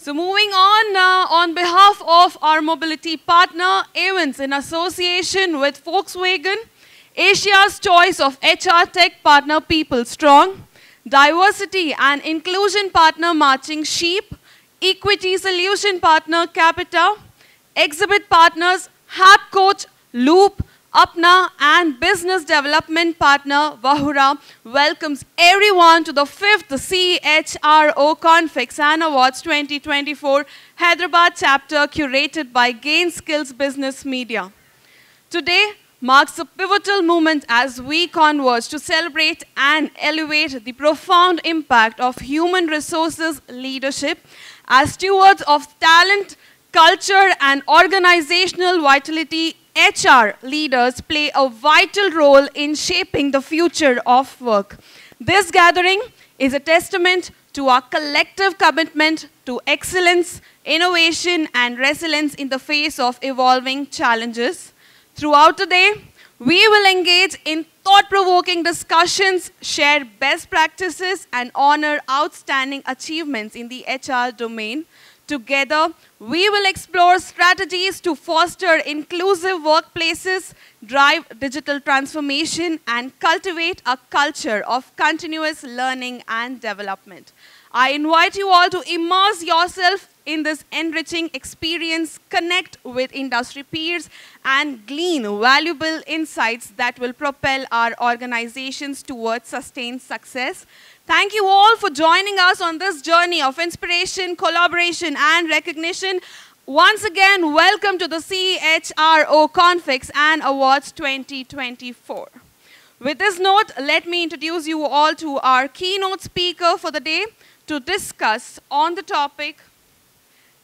So moving on, on behalf of our mobility partner, Evans, in association with Volkswagen, Asia's choice of HR tech partner People Strong, diversity and inclusion partner Marching Sheep, equity solution partner Capita, exhibit partners Hack Coach, Loop, Apna, and business development partner Vahura welcomes everyone to the 5th CHRO Conflicts and Awards 2024 Hyderabad chapter curated by Gain Skills Business Media. Today marks a pivotal moment as we converge to celebrate and elevate the profound impact of human resources leadership as stewards of talent, culture, and organizational vitality. HR leaders play a vital role in shaping the future of work. This gathering is a testament to our collective commitment to excellence, innovation, and resilience in the face of evolving challenges. Throughout the day, we will engage in thought-provoking discussions, share best practices, and honor outstanding achievements in the HR domain. Together, we will explore strategies to foster inclusive workplaces, drive digital transformation, and cultivate a culture of continuous learning and development. I invite you all to immerse yourself in this enriching experience, connect with industry peers, and glean valuable insights that will propel our organizations towards sustained success. Thank you all for joining us on this journey of inspiration, collaboration, and recognition. Once again, welcome to the CHRO Conflicts and Awards 2024. With this note, let me introduce you all to our keynote speaker for the day to discuss on the topic,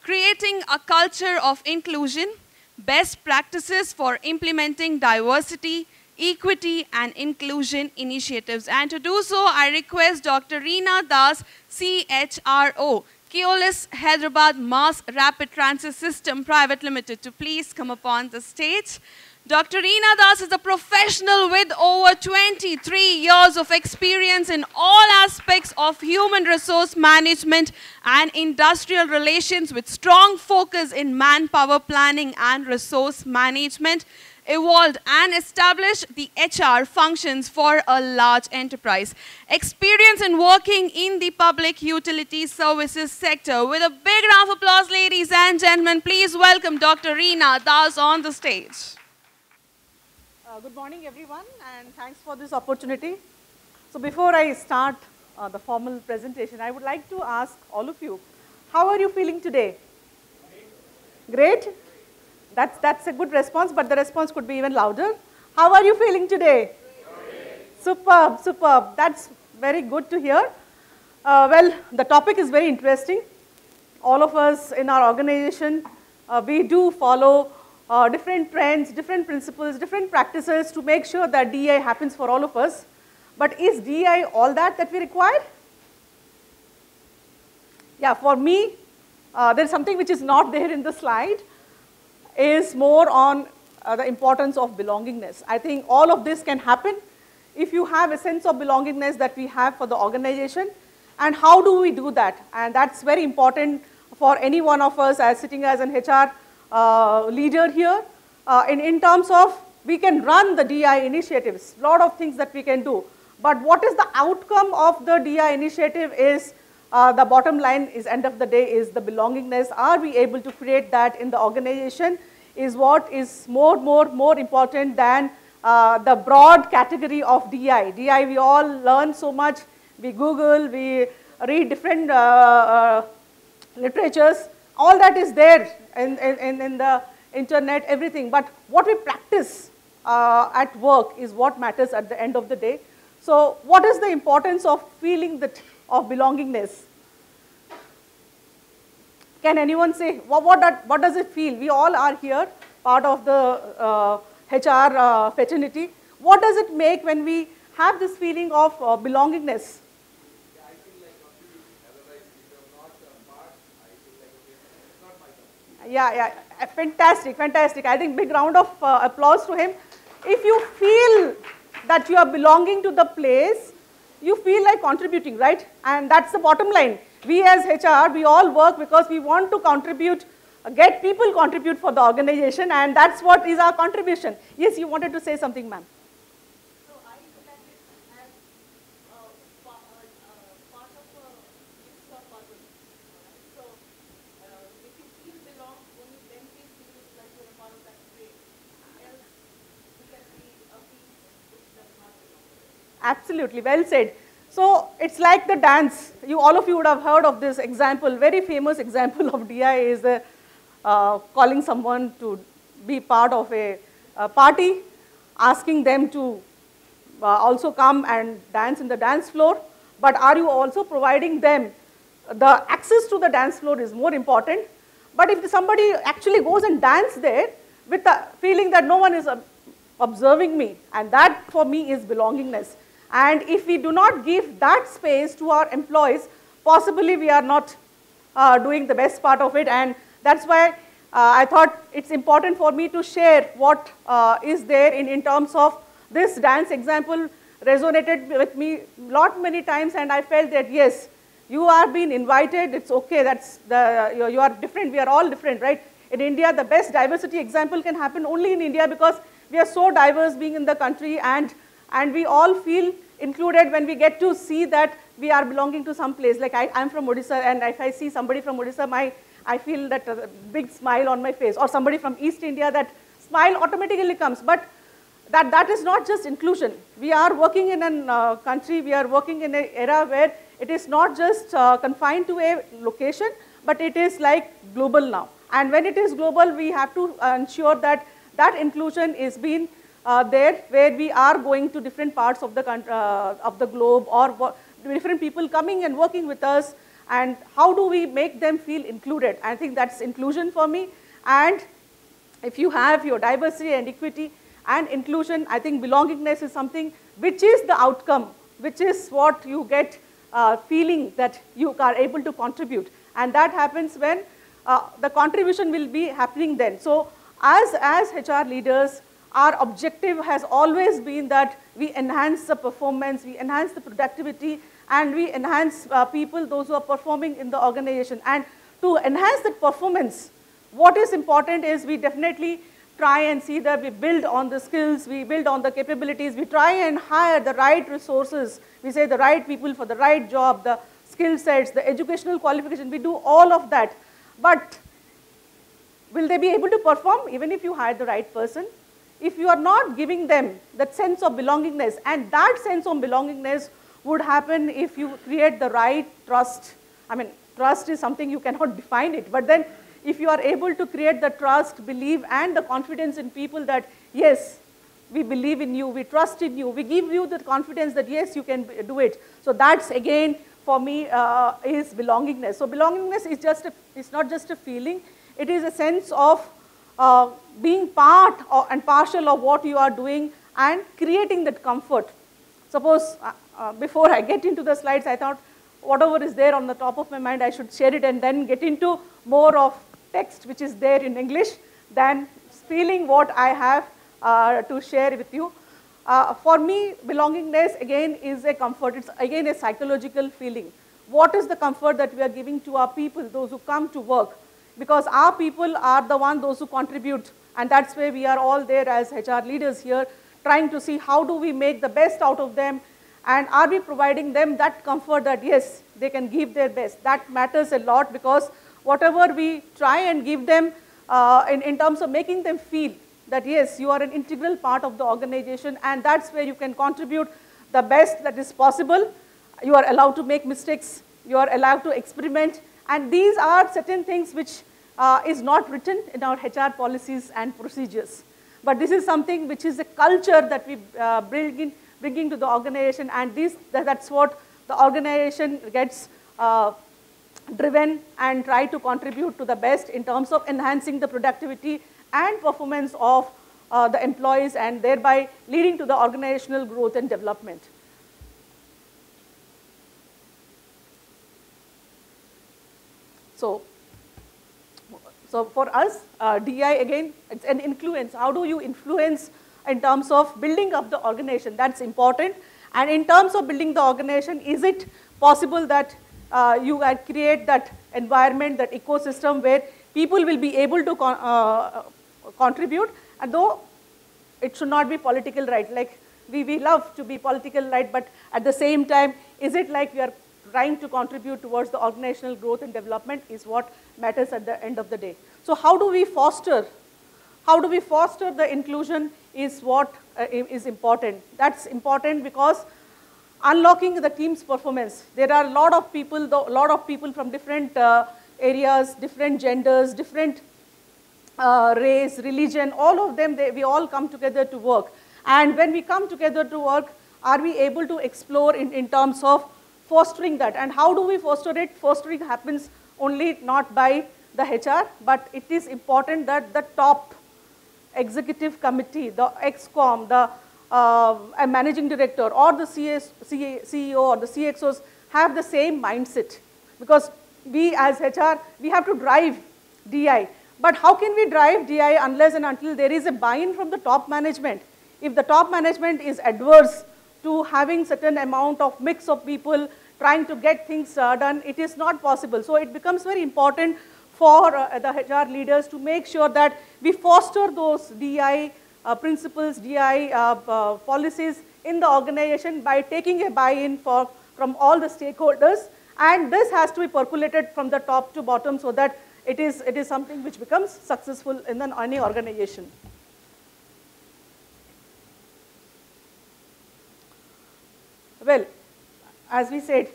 creating a culture of inclusion, best practices for implementing diversity, equity, and inclusion initiatives. And to do so, I request Dr. Reena Das, CHRO, Keolis Hyderabad Mass Rapid Transit System Pvt Ltd, to please come upon the stage. Dr. Reena Das is a professional with over 23 years of experience in all aspects of human resource management and industrial relations with strong focus in manpower planning and resource management. Evolved and established the HR functions for a large enterprise. Experience in working in the public utility services sector. With a big round of applause, ladies and gentlemen, please welcome Dr. Reena Das on the stage. Good morning, everyone, and thanks for this opportunity. So before I start the formal presentation, I would like to ask all of you, how are you feeling today? Great? That's a good response, but the response could be even louder. How are you feeling today? Superb, superb. That's very good to hear. Well, the topic is very interesting. All of us in our organization, we do follow different trends, different principles, different practices to make sure that DEI happens for all of us. But is DEI all that we require? Yeah, for me, there's something which is not there in the slide, is more on the importance of belongingness. I think all of this can happen if you have a sense of belongingness that we have for the organization. And how do we do that? And that's very important for any one of us as sitting as an HR leader here. In terms of, we can run the DI initiatives, a lot of things that we can do. But what is the outcome of the DI initiative is, the bottom line is, end of the day, is the belongingness. Are we able to create that in the organization is what is more important than the broad category of DI. DI, we all learn so much. We Google, we read different literatures. All that is there in the internet, everything. But what we practice at work is what matters at the end of the day. So what is the importance of feeling of belongingness? Can anyone say, what does it feel? We all are here, part of the HR fraternity. What does it make when we have this feeling of belongingness? Yeah, I feel like contributing. Otherwise, if you're not part, I feel like, okay, it's not my turn. Yeah, fantastic, fantastic. I think big round of applause to him. If you feel that you are belonging to the place, you feel like contributing, right? And that's the bottom line. We as HR, we all work because we want to contribute, get people contribute for the organization, and that's what is our contribution. Yes, you wanted to say something, ma'am. So I look at it as part of a list of puzzles. Right? So if you feel belong, only then you feel like you're a part of that frame. Else you can be a piece which does not belong. Absolutely, well said. So it's like the dance. All of you would have heard of this example. Very famous example of DI is calling someone to be part of a party, asking them to also come and dance in the dance floor. But are you also providing them the access to the dance floor is more important. But if somebody actually goes and dance there with the feeling that no one is observing me, and that for me is belongingness. And if we do not give that space to our employees, possibly we are not doing the best part of it. And that's why I thought it's important for me to share what is there in terms of this dance example resonated with me many times, and I felt that yes, you are being invited, it's okay, that's you are different, we are all different, right? In India, the best diversity example can happen only in India because we are so diverse being in the country, and we all feel included when we get to see that we are belonging to some place. Like I'm from Odisha, and if I see somebody from Odisha, I feel that big smile on my face, or somebody from East India, that smile automatically comes. But that is not just inclusion. We are working in a country, we are working in an era where it is not just confined to a location, but it is like global now. And when it is global, we have to ensure that that inclusion is being there, where we are going to different parts of the globe, or different people coming and working with us, and how do we make them feel included? I think that's inclusion for me. And if you have your diversity and equity and inclusion, I think belongingness is something which is the outcome, which is what you get feeling that you are able to contribute. And that happens when the contribution will be happening then. So as HR leaders, our objective has always been that we enhance the performance, we enhance the productivity, and we enhance people, those who are performing in the organization. And to enhance that performance, what is important is we definitely try and see that we build on the skills, we build on the capabilities, we try and hire the right resources, we say the right people for the right job, the skill sets, the educational qualification, we do all of that. But will they be able to perform even if you hire the right person? If you are not giving them that sense of belongingness, and that sense of belongingness would happen if you create the right trust. I mean, trust is something you cannot define it, but then if you are able to create the trust, belief, and the confidence in people that, yes, we believe in you, we trust in you, we give you the confidence that, yes, you can do it. So that's, again, for me, is belongingness. So belongingness is it's not just a feeling, it is a sense of being part and partial of what you are doing and creating that comfort. Suppose, before I get into the slides, I thought whatever is there on the top of my mind, I should share it and then get into more of text which is there in English than feeling what I have to share with you. For me, belongingness, again, is a comfort. It's, again, a psychological feeling. What is the comfort that we are giving to our people, those who come to work? Because our people are the ones, those who contribute, and that's where we are all there as HR leaders here, trying to see how do we make the best out of them, and are we providing them that comfort that, yes, they can give their best. That matters a lot, because whatever we try and give them in terms of making them feel that, yes, you are an integral part of the organization, and that's where you can contribute the best that is possible. You are allowed to make mistakes, you are allowed to experiment, and these are certain things which is not written in our HR policies and procedures. But this is something which is a culture that we bring into the organization, and that's what the organization gets driven and try to contribute to the best in terms of enhancing the productivity and performance of the employees, and thereby leading to the organizational growth and development. So for us, DI, again, it's an influence. How do you influence in terms of building up the organization? That's important. And in terms of building the organization, is it possible that you create that environment, that ecosystem where people will be able to contribute, and though it should not be political right. Like we love to be political right, but at the same time, is it like we are trying to contribute towards the organizational growth and development is what matters at the end of the day. So how do we foster the inclusion is what is important. That's important because unlocking the team's performance. There are a lot of people from different areas, different genders, different race, religion, all of them, we all come together to work. And when we come together to work, are we able to explore in terms of fostering that? And how do we foster it? Fostering happens only not by the HR, but it is important that the top executive committee, the ExCom, the managing director or the CEO or the CXOs have the same mindset. Because we as HR, we have to drive DI. But how can we drive DI unless and until there is a buy-in from the top management? If the top management is adverse to having certain amount of mix of people trying to get things done, it is not possible. So it becomes very important for the HR leaders to make sure that we foster those DI principles, DI policies in the organization by taking a buy-in from all the stakeholders, and this has to be percolated from the top to bottom so that it is something which becomes successful in any organization. Well, as we said,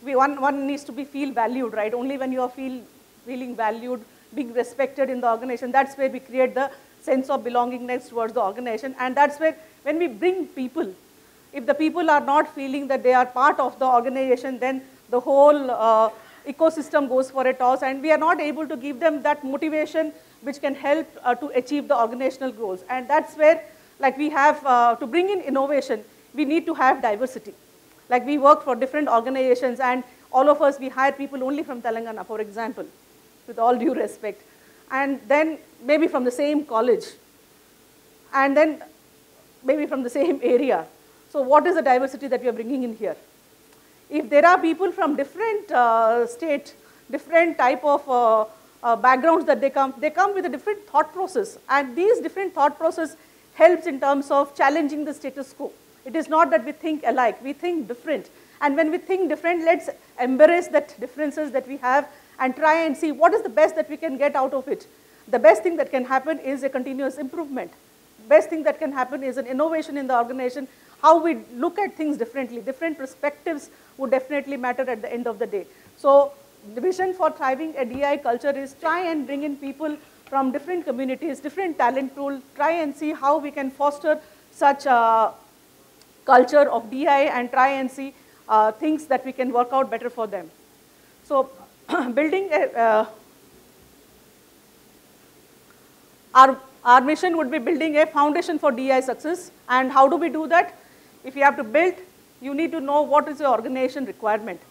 one needs to feel valued, right? Only when you are feeling valued, being respected in the organization, that's where we create the sense of belongingness towards the organization. And that's where, when we bring people, if the people are not feeling that they are part of the organization, then the whole ecosystem goes for a toss, and we are not able to give them that motivation which can help to achieve the organizational goals. And that's where, like, we have to bring in innovation, we need to have diversity. Like, we work for different organizations, and all of us, we hire people only from Telangana, for example, with all due respect, and then maybe from the same college, and then maybe from the same area. So what is the diversity that we are bringing in here? If there are people from different state, different type of backgrounds that they come with a different thought process, and these different thought process helps in terms of challenging the status quo. It is not that we think alike, we think different. And when we think different, let's embrace that differences that we have and try and see what is the best that we can get out of it. The best thing that can happen is a continuous improvement. Best thing that can happen is an innovation in the organization, how we look at things differently. Different perspectives would definitely matter at the end of the day. So the vision for thriving a DI culture is try and bring in people from different communities, different talent pool, try and see how we can foster such a culture of DI and try and see things that we can work out better for them. So building our mission would be building a foundation for DI success. And how do we do that? If you have to build, you need to know what is your organization requirement.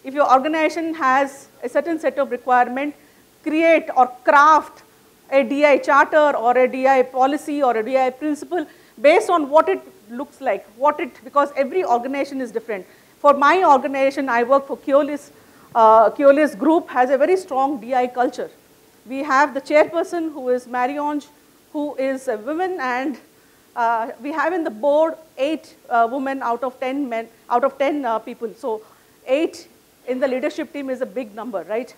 If your organization has a certain set of requirement, create or craft a DI charter or a DI policy or a DI principle based on what it looks like, because every organization is different. For my organization, I work for Keolis. Keolis group has a very strong DI culture. We have the chairperson who is Marionge, who is a woman, and we have in the board 8 women out of 10 men, out of 10 people. So 8 in the leadership team is a big number, right?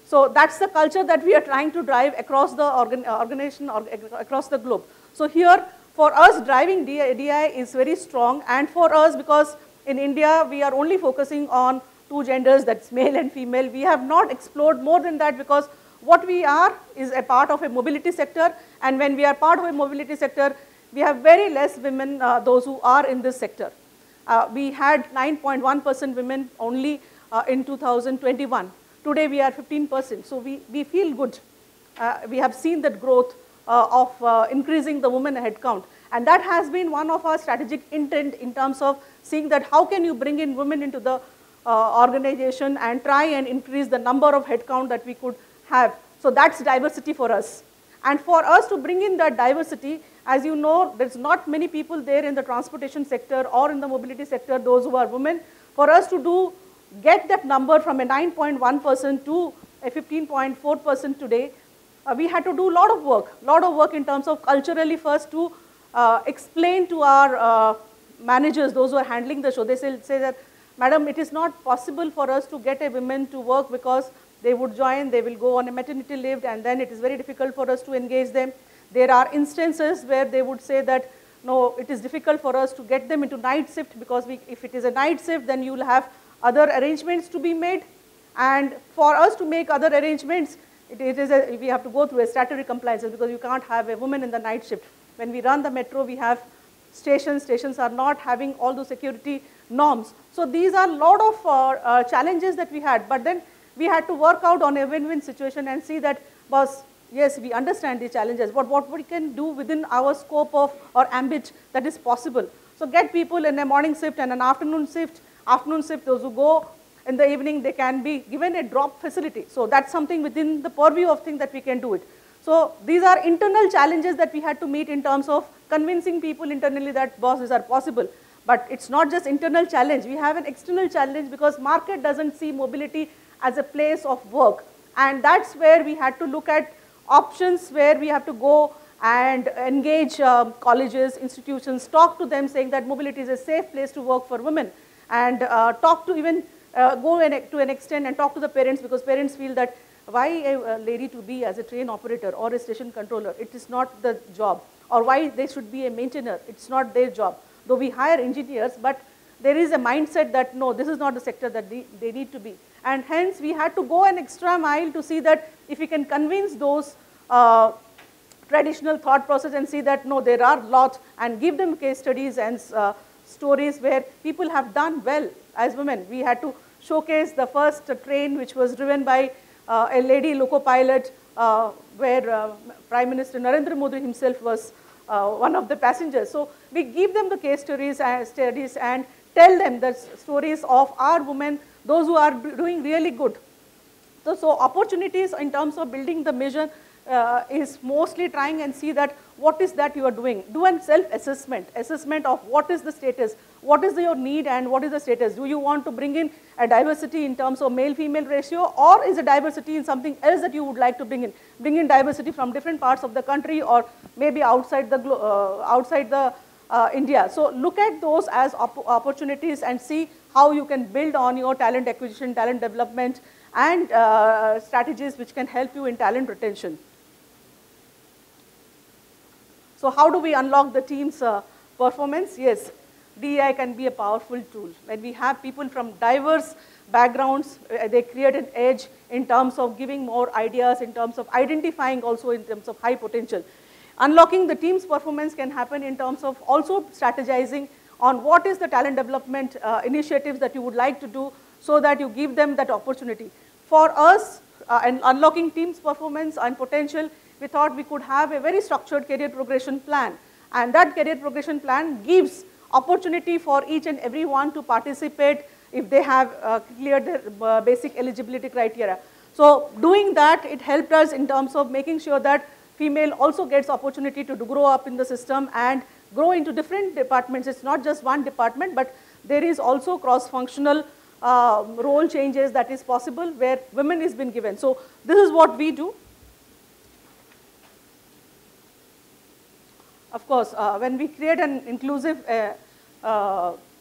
So that's the culture that we are trying to drive across the organization or across the globe. So here, for us, driving DI is very strong, and for us, because in India, we are only focusing on 2 genders, that's male and female. We have not explored more than that, because what we are is a part of a mobility sector, and when we are part of a mobility sector, we have very less women, those who are in this sector. We had 9.1% women only in 2021. Today we are 15%, so we feel good. We have seen that growth of increasing the women headcount, and that has been one of our strategic intent in terms of seeing that how can you bring in women into the organization and try and increase the number of headcount that we could have. So that's diversity for us. And for us to bring in that diversity, as you know, there's not many people there in the transportation sector or in the mobility sector, those who are women. For us to do get that number from a 9.1% to a 15.4% today, we had to do a lot of work in terms of culturally first to explain to our managers, those who are handling the show. They say that, madam, it is not possible for us to get a woman to work because they would join, they will go on a maternity leave, and then it is very difficult for us to engage them. There are instances where they would say that, no, it is difficult for us to get them into night shift because if it is a night shift, then you will have other arrangements to be made. And for us to make other arrangements, we have to go through a statutory compliances because you can't have a woman in the night shift. When we run the metro, we have stations are not having all those security norms. So these are a lot of challenges that we had, but then we had to work out on a win-win situation and see that, boss, yes, we understand the challenges, but what we can do within our scope of or ambit that is possible. So get people in a morning shift and an afternoon shift, those who go in the evening, they can be given a drop facility. So that's something within the purview of things that we can do it. So these are internal challenges that we had to meet in terms of convincing people internally that, boss, these are possible. But it's not just internal challenge. We have an external challenge because market doesn't see mobility as a place of work. And that's where we had to look at options where we have to go and engage colleges, institutions, talk to them saying that mobility is a safe place to work for women, and talk to even go to an extent and talk to the parents, because parents feel that why a lady to be as a train operator or a station controller, it is not the job, or why they should be a maintainer, it's not their job. Though we hire engineers, but there is a mindset that no, this is not the sector that they need to be. And hence we had to go an extra mile to see that if we can convince those traditional thought process and see that no, there are lots, and give them case studies and stories where people have done well as women. We had to showcase the first train which was driven by a lady loco pilot, where Prime Minister Narendra Modi himself was one of the passengers. So we give them the case stories and tell them the stories of our women, those who are doing really good. So opportunities in terms of building the mission is mostly trying and see that what is that you are doing. Do a self-assessment, of what is the status, what is your need and what is the status. Do you want to bring in a diversity in terms of male-female ratio, or is a diversity in something else that you would like to bring in? Bring in diversity from different parts of the country or maybe outside the India. So look at those as opportunities and see how you can build on your talent acquisition, talent development, and strategies which can help you in talent retention. So how do we unlock the team's performance? Yes, DEI can be a powerful tool. When we have people from diverse backgrounds, they create an edge in terms of giving more ideas, in terms of identifying also in terms of high potential. Unlocking the team's performance can happen in terms of also strategizing on what is the talent development initiatives that you would like to do so that you give them that opportunity. For us, and unlocking team's performance and potential, we thought we could have a very structured career progression plan. And that career progression plan gives opportunity for each and every one to participate if they have cleared their basic eligibility criteria. So doing that, it helped us in terms of making sure that female also gets opportunity to grow up in the system and grow into different departments. It's not just one department, but there is also cross-functional role changes that is possible where women is been given. So this is what we do. Of course, when we create an inclusive,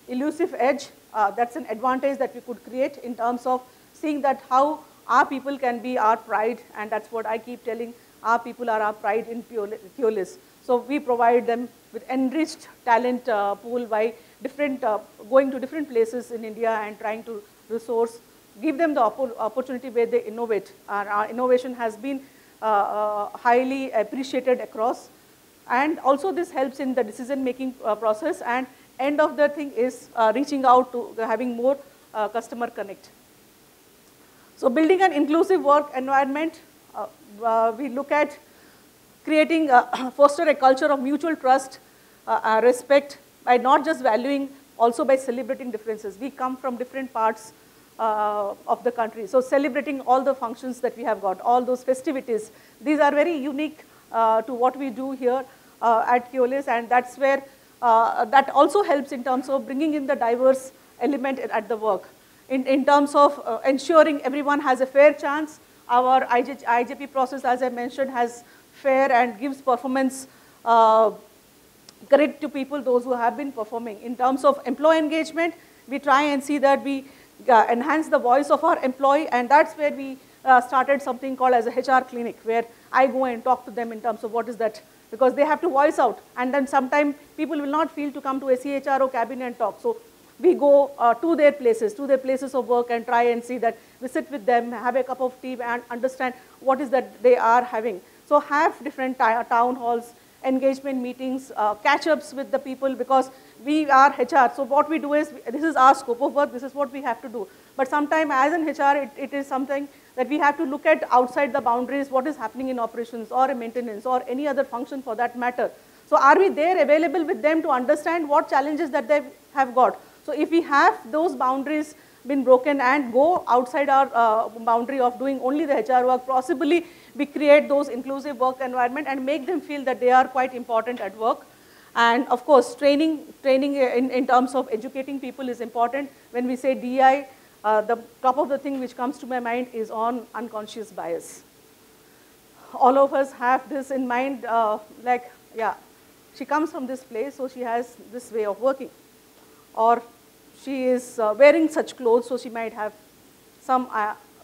elusive edge, that's an advantage that we could create in terms of seeing that how our people can be our pride, and that's what I keep telling, our people are our pride in Keolis. So we provide them with enriched talent pool by going to different places in India and trying to resource, give them the opportunity where they innovate. Our innovation has been highly appreciated across. And also this helps in the decision-making process, and end of the thing is reaching out to having more customer connect. So building an inclusive work environment, we look at creating, foster a culture of mutual trust, respect, by not just valuing, also by celebrating differences. We come from different parts of the country. So celebrating all the functions that we have got, all those festivities, these are very unique to what we do here at Keolis, and that's where that also helps in terms of bringing in the diverse element at the work. in terms of ensuring everyone has a fair chance. Our IJP process, as I mentioned, has fair and gives performance credit to people, those who have been performing. In terms of employee engagement, we try and see that we enhance the voice of our employee, and that's where we started something called as a HR clinic, where I go and talk to them in terms of what is that, because they have to voice out, and then sometimes people will not feel to come to a CHRO cabin and talk. So we go to their places of work, and try and see that we sit with them, have a cup of tea, and understand what is that they are having. So have different town halls, engagement meetings, catch-ups with the people, because we are HR. So what we do is, this is our scope of work, this is what we have to do. But sometimes as an HR, it is something that we have to look at outside the boundaries, what is happening in operations or maintenance or any other function for that matter. So are we there available with them to understand what challenges that they have got? So if we have those boundaries been broken and go outside our boundary of doing only the HR work, possibly we create those inclusive work environment and make them feel that they are quite important at work. And of course, training in terms of educating people is important. When we say DI, the top of the thing which comes to my mind is on unconscious bias. All of us have this in mind, like, yeah, she comes from this place, so she has this way of working. Or she is wearing such clothes, so she might have some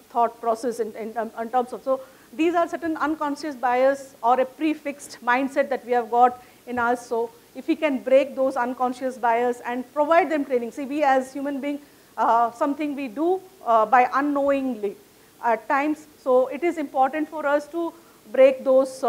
thought process in terms of, so these are certain unconscious bias or a prefixed mindset that we have got in us. So if we can break those unconscious bias and provide them training. See, we as human beings, something we do by unknowingly at times. So it is important for us to break those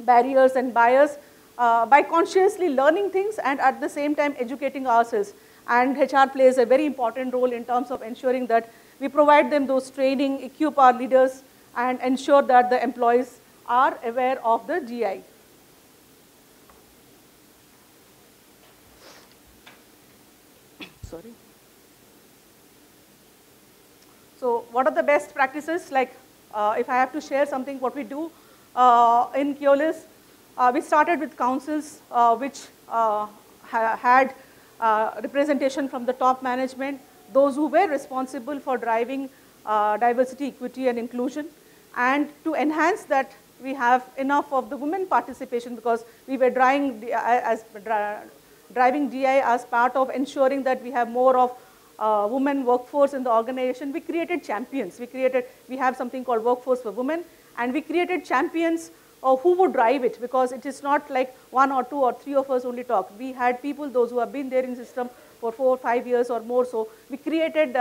barriers and bias by consciously learning things and at the same time educating ourselves. And HR plays a very important role in terms of ensuring that we provide them those training, equip our leaders, and ensure that the employees are aware of the GI. Sorry. So what are the best practices? Like if I have to share something, what we do in Keolis, we started with councils which had representation from the top management, those who were responsible for driving diversity, equity, and inclusion. And to enhance that, we have enough of the women participation, because we were driving DI as part of ensuring that we have more of women workforce in the organization. We created champions. We have something called Workforce for Women, and we created champions who would drive it, because it is not like 1 or 2 or 3 of us only talk. We had people, those who have been there in the system for 4 or 5 years or more. So we created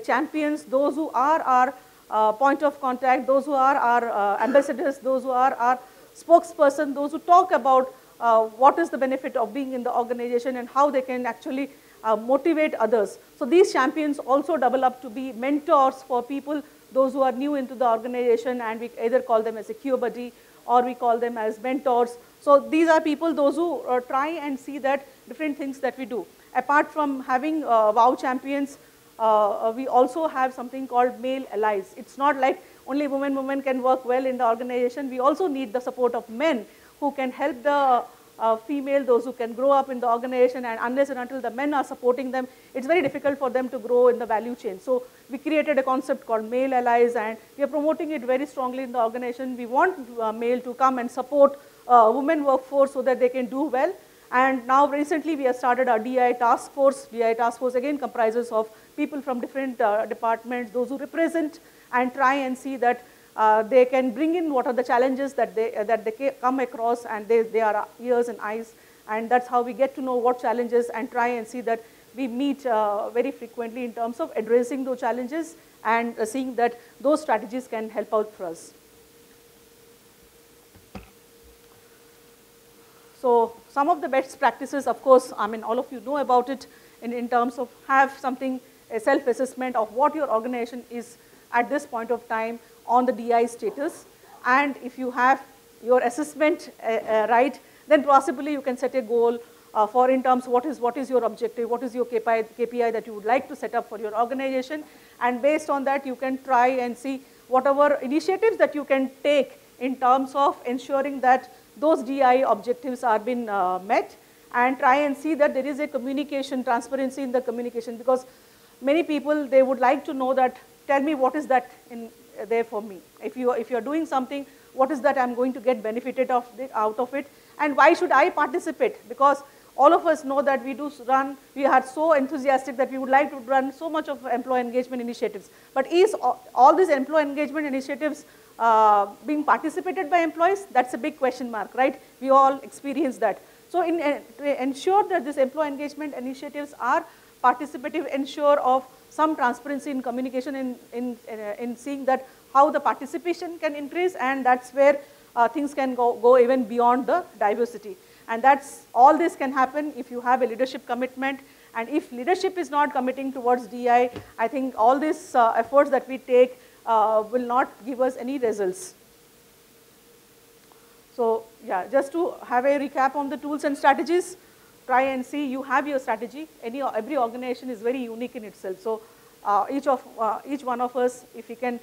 champions, those who are our point of contact, those who are our ambassadors, those who are our spokesperson, those who talk about what is the benefit of being in the organization and how they can actually motivate others. So these champions also double up to be mentors for people, those who are new into the organization, and we either call them as a Q buddy or we call them as mentors. So these are people, those who try and see that different things that we do. Apart from having WOW champions, we also have something called male allies. It's not like only women can work well in the organization. We also need the support of men who can help the female, those who can grow up in the organization, and unless and until the men are supporting them, it's very difficult for them to grow in the value chain. So we created a concept called male allies, and we are promoting it very strongly in the organization. We want male to come and support women workforce so that they can do well. And now recently we have started our DI task force. DI task force again comprises of people from different departments, those who represent and try and see that they can bring in what are the challenges that they come across, and they are ears and eyes, and that's how we get to know what challenges and try and see that we meet very frequently in terms of addressing those challenges and seeing that those strategies can help out for us. So some of the best practices, of course, I mean, all of you know about it in terms of have something, a self-assessment of what your organization is at this point of time on the DI status. And if you have your assessment right, then possibly you can set a goal for in terms what is your objective, what is your KPI that you would like to set up for your organization. And based on that, you can try and see whatever initiatives that you can take in terms of ensuring that those DI objectives are being met, and try and see that there is a communication, transparency in the communication, because many people, they would like to know that, tell me what is that there for me. If you're doing something, what is that I'm going to get benefited out of it, and why should I participate? Because all of us know that we are so enthusiastic that we would like to run so much of employee engagement initiatives. But is all these employee engagement initiatives being participated by employees? That's a big question mark, right? We all experience that. So to ensure that these employee engagement initiatives are participative, ensure of some transparency in communication in seeing that how the participation can increase, and that's where things can go even beyond the diversity. And all this can happen if you have a leadership commitment. And if leadership is not committing towards DI, I think all these efforts that we take will not give us any results. So yeah, just to have a recap on the tools and strategies, try and see you have your strategy. Every organization is very unique in itself. So each one of us, if we can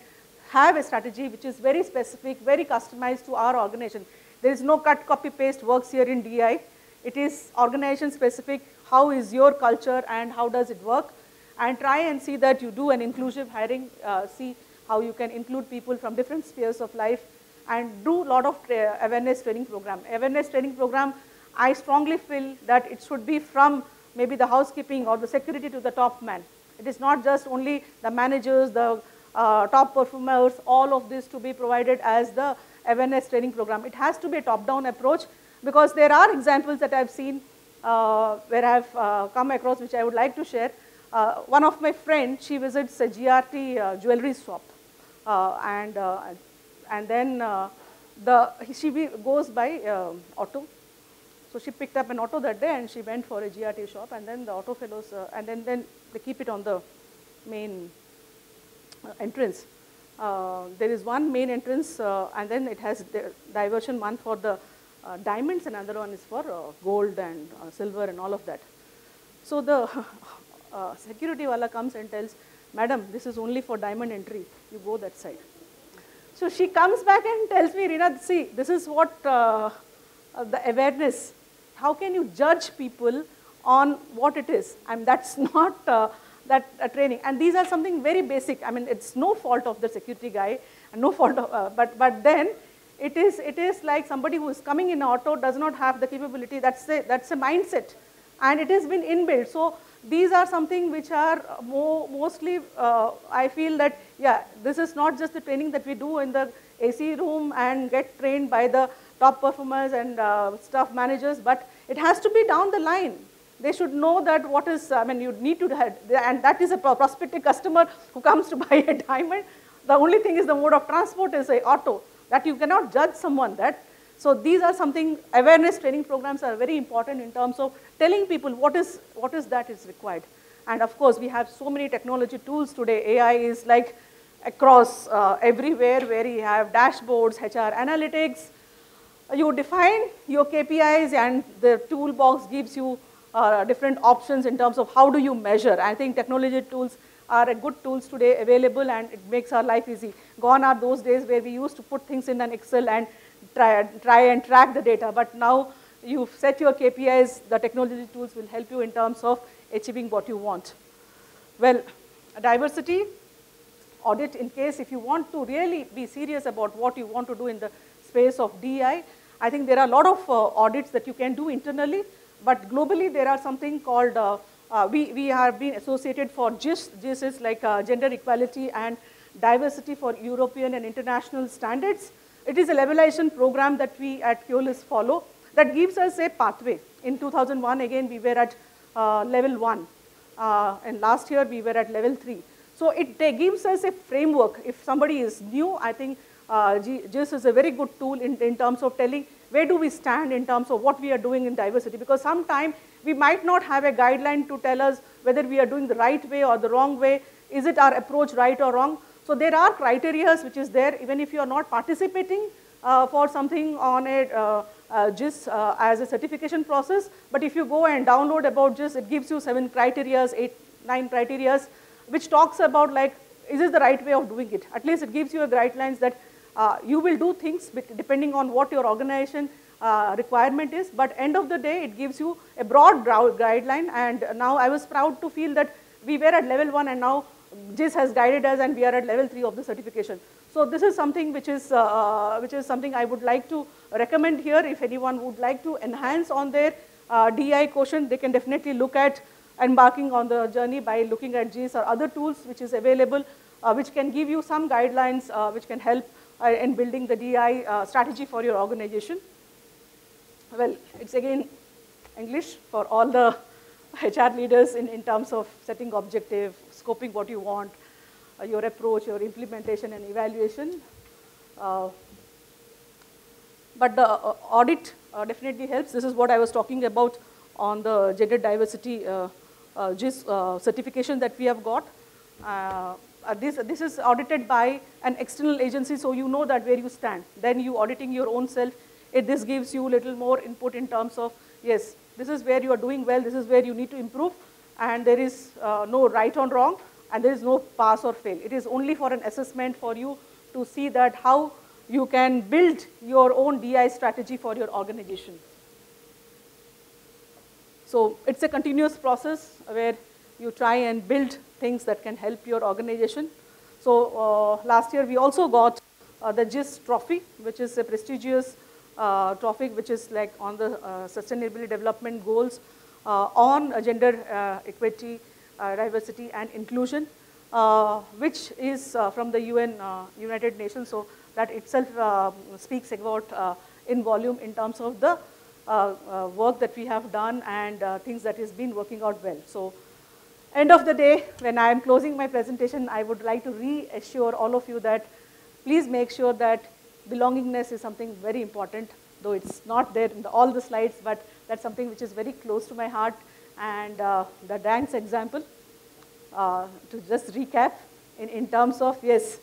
have a strategy which is very specific, very customized to our organization. There is no cut, copy, paste works here in DI. It is organization specific. How is your culture and how does it work? And try and see that you do an inclusive hiring, see how you can include people from different spheres of life, and do a lot of awareness training program. Awareness training program, I strongly feel that it should be from maybe the housekeeping or the security to the top man. It is not just only the managers, the top performers, all of this to be provided as the awareness training program. It has to be a top-down approach, because there are examples that I've seen where I've come across, which I would like to share. One of my friends, she visits a GRT jewelry shop, and then she goes by auto. So she picked up an auto that day and she went for a GRT shop, and then the auto fellows, and then they keep it on the main entrance. There is one main entrance, and then it has the diversion, one for the diamonds, and another one is for gold and silver and all of that. So the security wala comes and tells, "Madam, this is only for diamond entry. You go that side." So she comes back and tells me, "Reena, see, this is what the awareness. How can you judge people on what it is? I mean, that's not that training." And these are something very basic. I mean, it's no fault of the security guy, and no fault of, but then it is like somebody who is coming in auto does not have the capability. That's a mindset, and it has been inbuilt. So these are something which are mostly, I feel that, yeah, this is not just the training that we do in the AC room and get trained by the top performers and staff managers, but it has to be down the line. They should know that what is, I mean, you need to have, and that is a prospective customer who comes to buy a diamond. The only thing is the mode of transport is a auto, that you cannot judge someone that. So these are something, awareness training programs are very important in terms of telling people what is that is required. And of course, we have so many technology tools today. AI is like across everywhere, where you have dashboards, HR analytics. You define your KPIs, and the toolbox gives you different options in terms of how do you measure. I think technology tools are a good tools today available, and it makes our life easy. Gone are those days where we used to put things in an Excel and try and track the data, but now you've set your KPIs, the technology tools will help you in terms of achieving what you want. Well, diversity audit, in case if you want to really be serious about what you want to do in the space of DI, I think there are a lot of audits that you can do internally, but globally there are something called, we have been associated for GIS. GIS is like gender equality and diversity for European and international standards. It is a levelization program that we at Keolis follow that gives us a pathway. In 2001, again, we were at level 1, and last year we were at level 3. So it gives us a framework. If somebody is new, I think GIS is a very good tool in terms of telling where do we stand in terms of what we are doing in diversity, because sometimes we might not have a guideline to tell us whether we are doing the right way or the wrong way. Is it our approach right or wrong? So there are criteria which is there, even if you are not participating for something on a GIS as a certification process. But if you go and download about GIS, it gives you 7 criteria, 8, 9 criteria, which talks about like, is this the right way of doing it? At least it gives you a guidelines that you will do things depending on what your organization requirement is. But end of the day, it gives you a broad guideline. And now I was proud to feel that we were at level 1 and now JIS has guided us and we are at level 3 of the certification. So this is something which is something I would like to recommend here. If anyone would like to enhance on their DI quotient, they can definitely look at embarking on the journey by looking at JIS or other tools which is available, which can give you some guidelines which can help in building the DI strategy for your organization. Well, it's again English for all the HR leaders in terms of setting objective, scoping what you want, your approach, your implementation and evaluation. But the audit definitely helps. This is what I was talking about on the gender diversity JIS certification that we have got. This is audited by an external agency, so you know that where you stand. Then you auditing your own self, this gives you a little more input in terms of, yes, this is where you are doing well, this is where you need to improve, and there is no right or wrong, and there is no pass or fail. It is only for an assessment for you to see that how you can build your own DI strategy for your organization. So it's a continuous process where you try and build things that can help your organization. So last year we also got the JIS trophy, which is a prestigious trophy which is like on the sustainability development goals on gender equity, diversity and inclusion, which is from the United Nations. So that itself speaks about in volume in terms of the work that we have done and things that has been working out well. So end of the day, when I am closing my presentation, I would like to reassure all of you that please make sure that belongingness is something very important, though it's not there in all the slides, but that's something which is very close to my heart. And the dance example, to just recap, in terms of, yes,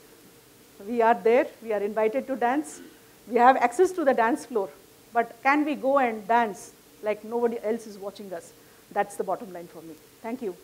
we are there, we are invited to dance, we have access to the dance floor, but can we go and dance like nobody else is watching us? That's the bottom line for me. Thank you.